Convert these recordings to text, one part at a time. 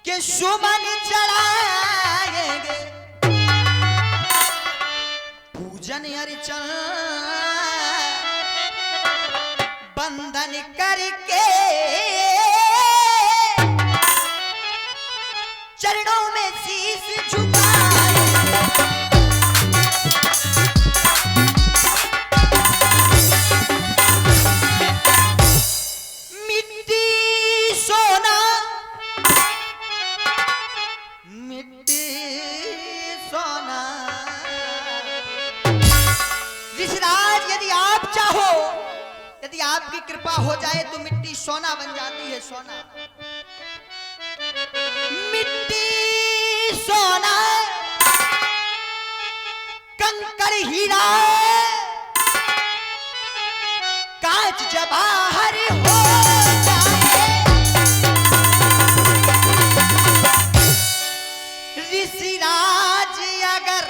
के सुमन चढ़ाएंगे, पूजन अर्चन बंधन करके चरणों में शीश झुकाएंगे। मिट्टी सोना ऋषिराज, यदि आप चाहो, यदि आपकी कृपा हो जाए तो मिट्टी सोना बन जाती है। सोना, मिट्टी सोना, कंकड़ हीरा, कांच जवाहर हो जाए। ऋषिराज, अगर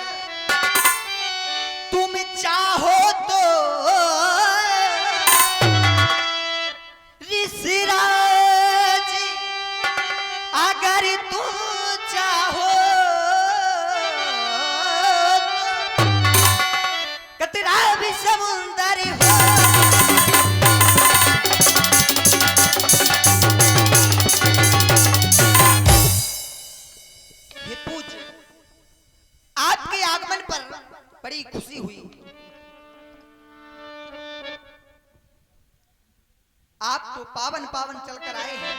तुम चाहो तो, ऋषिराज अगर तुम चाहो तो कतरा भी समुंदर हो। हे पूज्य, आपके आगमन पर बड़ी खुशी हुई। आप तो पावन पावन चलकर आए हैं।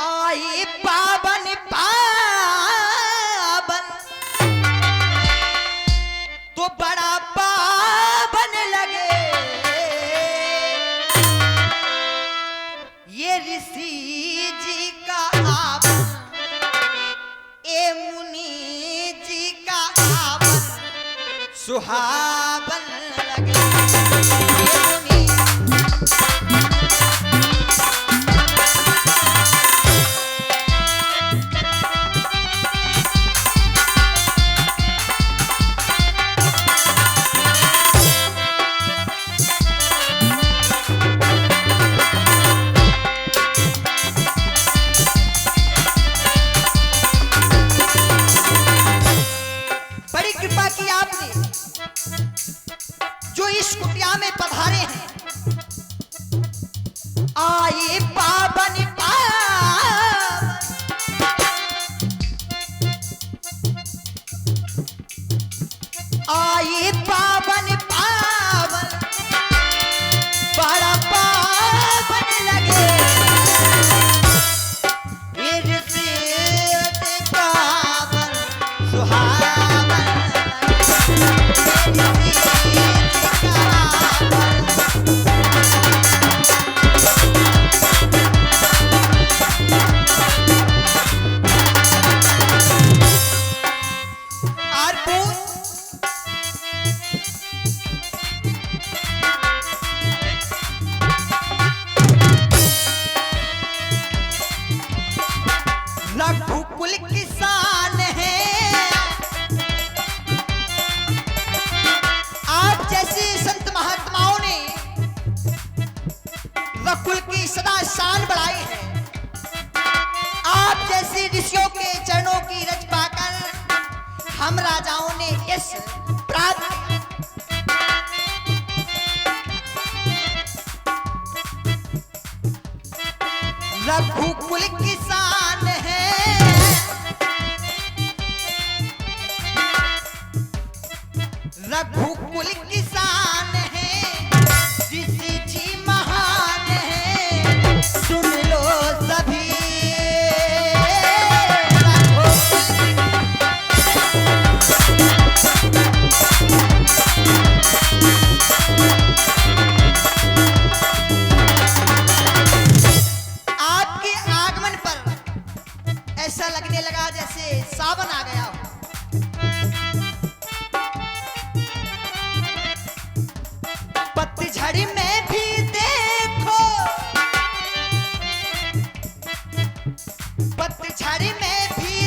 आए पावन पावन तो बड़ा पावन लगे ये ऋषि जी का आवन, ए मुनि जी का आवन सुहावन लगे। ये मुनि जो इस कुटिया में पधारे हैं। आए पावन पावन, आए पावन पावन बड़ा पावन लगे ये ऋषि का आवन सुहावन लगे। रघुकुल किसान है, आप जैसे संत महात्माओं ने रघुकुल की सदा शान बढ़ाई है। आप जैसे ऋषियों के चरणों की रज पाकर हम राजाओं ने यश प्राप्त किया। रघुकुल किसान है, रघुकुल किसान है, ऋषि जी महान है, सुन लो सभी। ऐसा लगने लगा जैसे सावन आ गया हो। पतझड़ में भी देखो, पतझड़ में भी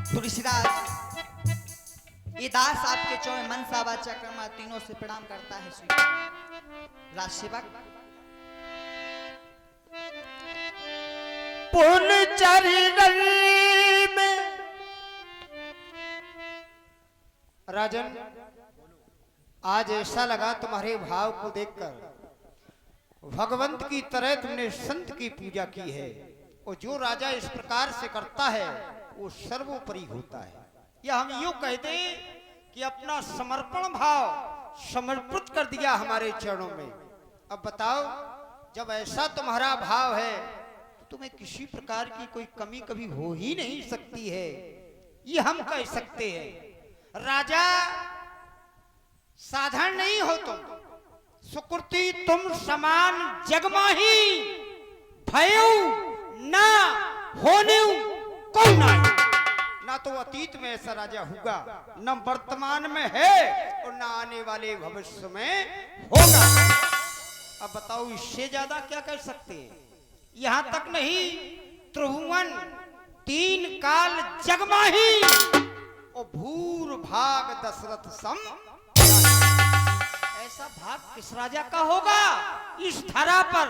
तुलसीदास ये दास आपके चौबे मनसा वाचा कर्मा तीनों से प्रणाम करता है। राज सेवक पुन चरण में राजन, आज ऐसा लगा तुम्हारे भाव को देखकर, भगवंत की तरह तुमने संत की पूजा की है। और जो राजा इस प्रकार से करता है वो सर्वोपरि होता है। या हम यूं कहते कि अपना समर्पण भाव समर्पित कर दिया हमारे चरणों में। अब बताओ, जब ऐसा तुम्हारा भाव है तो तुम्हें किसी प्रकार की कोई कमी कभी हो ही नहीं सकती है, ये हम कह सकते हैं। राजा साधारण नहीं हो तुम, सुकृति तुम समान जगमाही, भयो ना होने कौन ना तो अतीत में ऐसा राजा होगा, न वर्तमान में है और न आने वाले भविष्य में होगा। अब बताओ, इससे ज्यादा क्या कर सकते हैं? यहां तक नहीं, त्रिभुवन तीन काल जगमाही और भूर भाग दशरथ सम। ऐसा भाग किस राजा का होगा? इस धरा पर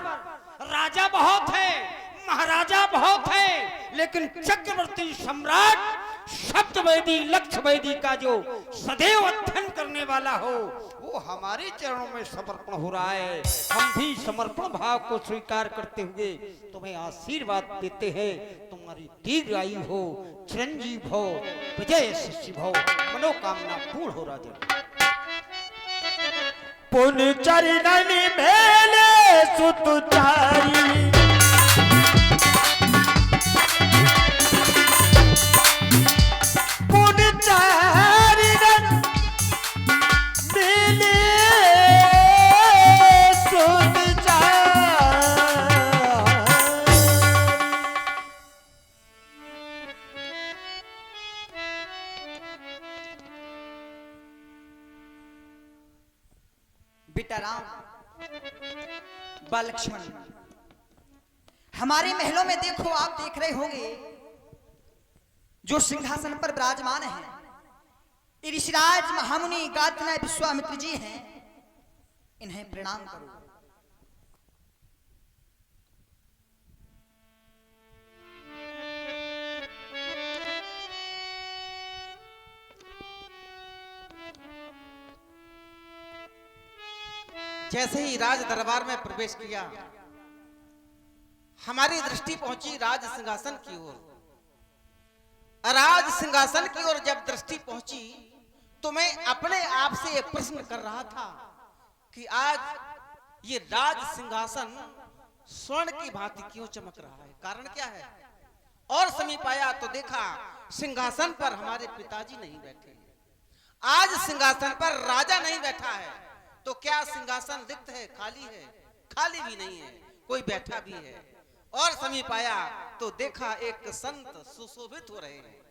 राजा बहुत है, महाराजा बहुत है, लेकिन चक्रवर्ती सम्राट शब्दवेदी लक्ष्यवेदी का जो सदैव अध्ययन करने वाला हो वो हमारे चरणों में समर्पण हो रहा है। हम भी समर्पण भाव को स्वीकार करते हुए तुम्हें आशीर्वाद देते हैं। तुम्हारी दीर्घ आयु हो, चिरंजीव हो, विजय शिष्य हो, मनोकामना पूर्ण हो राजा। पुन चरण मेले सुत चारी, पुन चरण मेले सुत बेटा राम, बाल लक्ष्मण, हमारे महलों में देखो, आप देख रहे होंगे जो सिंहासन पर विराजमान है ये ऋषिराज महामुनि गातना विश्वामित्र जी हैं। इन्हें प्रणाम करो। जैसे ही राज दरबार में प्रवेश किया, हमारी दृष्टि पहुंची राज सिंहासन की ओर। राज सिंहासन की ओर जब दृष्टि पहुंची तो मैं अपने आप से एक प्रश्न कर रहा था कि आज ये राज सिंहासन स्वर्ण की भांति क्यों चमक रहा है, कारण क्या है? और समीप आया तो देखा सिंहासन पर हमारे पिताजी नहीं बैठे। आज सिंहासन पर राजा नहीं बैठा है, तो क्या सिंहासन रिक्त है, खाली है? खाली भी नहीं है, कोई बैठा भी है। और समीप आया तो देखा एक संत सुशोभित हो रहे हैं।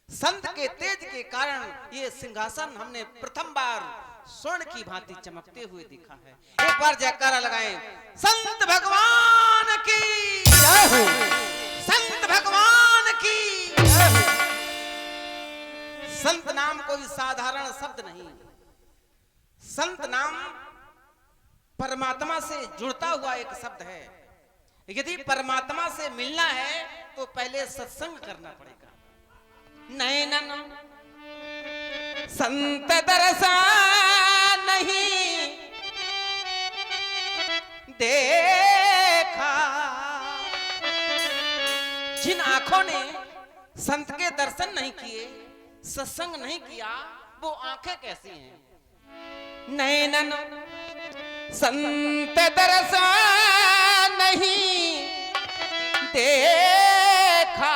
संत के तेज के कारण ये सिंहासन हमने प्रथम बार स्वर्ण की भांति चमकते हुए देखा है। एक बार जयकारा लगाएं, संत भगवान की जय हो, संत भगवान की जय हो। संत नाम कोई साधारण शब्द नहीं, संत नाम परमात्मा से जुड़ता हुआ एक शब्द है। यदि परमात्मा से मिलना है तो पहले सत्संग करना पड़ेगा। नैनन संत दर्शन नहीं देखा, जिन आंखों ने संत के दर्शन नहीं किए, सत्संग नहीं किया, वो आंखें कैसी हैं? नैनन संत दर्शन नहीं देखा,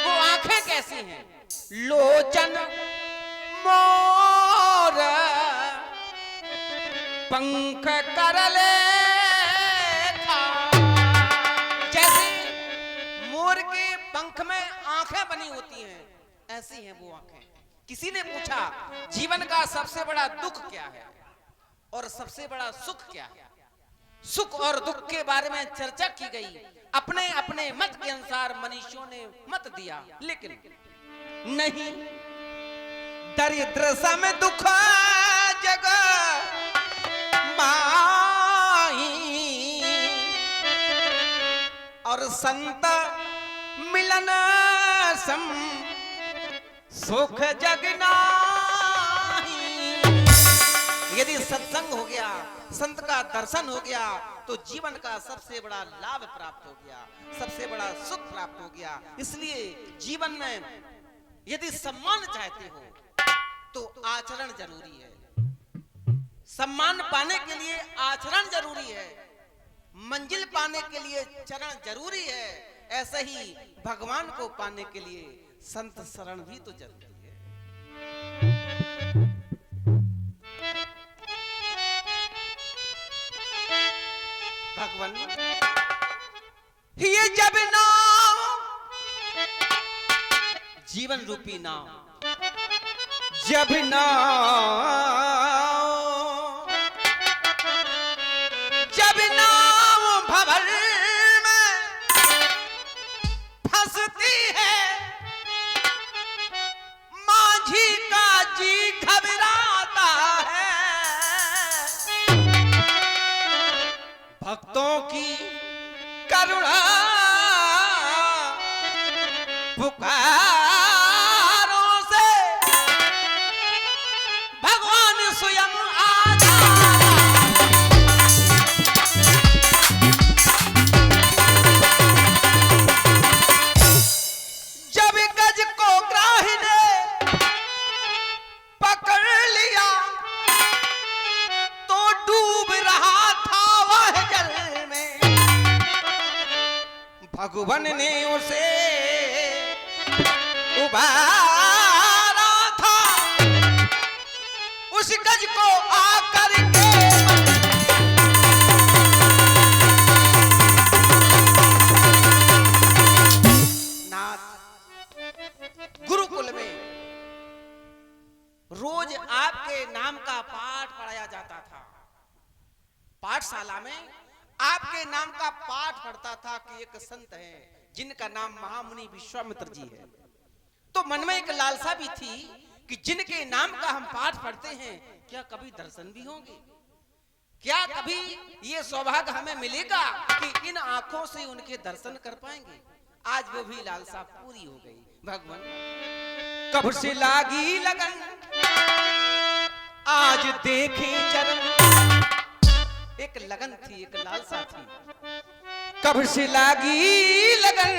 वो आंखें कैसी हैं? लोचन मोर पंख कर लेखा। जैसे मोर के पंख में आंखें बनी होती हैं, ऐसी हैं वो आंखें। किसी ने पूछा जीवन का सबसे बड़ा दुख क्या है और सबसे बड़ा सुख क्या है? सुख और दुख के बारे में चर्चा की गई अपने अपने मत के अनुसार मनीषियों ने मत दिया, लेकिन नहीं, दरिद्र सम दुख जग माही और संत मिलन सम सुख जग नाही। यदि सत्संग हो गया, संत का दर्शन हो गया, तो जीवन का सबसे बड़ा लाभ प्राप्त हो गया, सबसे बड़ा सुख प्राप्त हो गया। इसलिए जीवन में यदि सम्मान चाहते हो तो आचरण जरूरी है। सम्मान पाने के लिए आचरण जरूरी है, मंजिल पाने के लिए चरण जरूरी है। ऐसे ही भगवान को पाने के लिए संत शरण भी तो जरूरी है। भगवान ये जब नाव, जीवन रूपी नाव, जब नाव भंवर में फंसती है, माझी का जी घबराता है। भक्तों की करुणा पुकारों से भगवान स्वयं आता। जब गज को ग्राही ने पकड़ लिया तो डूब रहा था वह जल में। भगवान ने उसे उबारा था, उस गज को आकर के नाथ। गुरुकुल में रोज आपके नाम का पाठ पढ़ाया जाता था। पाठशाला में आपके नाम का पाठ पढ़ता था कि एक संत है जिनका नाम महामुनि विश्वामित्र जी है। तो मन में एक लालसा भी थी कि जिनके नाम का हम पाठ पढ़ते हैं, क्या कभी दर्शन भी होंगे? क्या कभी ये सौभाग्य हमें मिलेगा कि इन आंखों से उनके दर्शन कर पाएंगे? आज वो भी लालसा पूरी हो गई। भगवान कब से लागी लगन, आज देखे चरण। एक लगन थी, एक लालसा थी। कब से लागी लगन,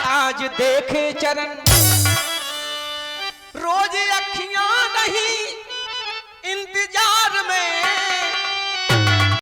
आज देखे चरण। रोज अखियां नहीं